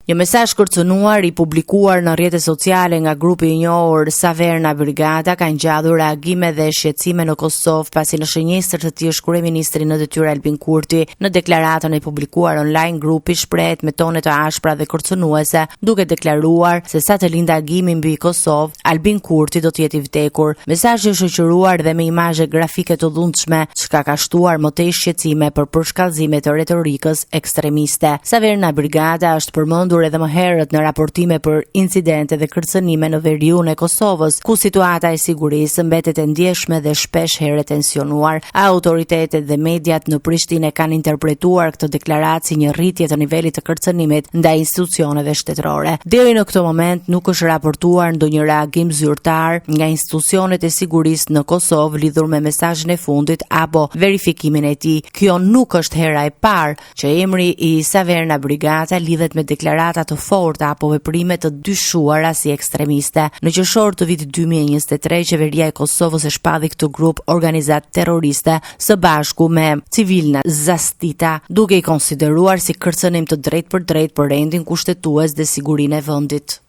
Një mesazh kërcënuar i publikuar në rrjetet sociale nga grupi i njohur Saverna Brigada ka ngjallur reagime dhe shqetësime në Kosovë pasi në shënjestër të tij kryeministri në detyrë Albin Kurti në deklaratën e publikuar online grupi shprehet me tone të ashpra dhe kërcënuese duke deklaruar se sa të lindë agimi mbi Kosovë, Albin Kurti do të jetë i vdekur. Mesazhi është shoqëruar dhe me imazhe grafike të dhunshme, çka ka shtuar më tej shqetësime për përshkallëzime të retorikës ekstremiste. Saverna Brigada është përmendur edhe më herët në raportime për incidente dhe kërcënime në veriun e Kosovës, ku situata e sigurisë mbetet e ndjeshme dhe shpesh herë tensionuar. Autoritetet dhe mediat në Prishtinë kanë interpretuar këtë deklaratë si një rritje të nivelit të kërcënimit ndaj institucioneve shtetërore. Deri në këtë moment nuk është raportuar ndonjë reagim zyrtar nga institucionet e sigurisë në Kosovë lidhur me mesazhin e fundit apo verifikimin e tij. Kjo nuk është hera e parë që emri i Saverna Brigada lidhet me deklaratë të forta apo veprime të dyshuara si ekstremiste. Në qershor të vitit 2023, qeveria e Kosovës e shpalli këtë grup organizat terroriste së bashku me Civilna Zastita, duke i konsideruar si kërcënim të drejtë për drejtë për rendin kushtetues dhe sigurinë e vendit.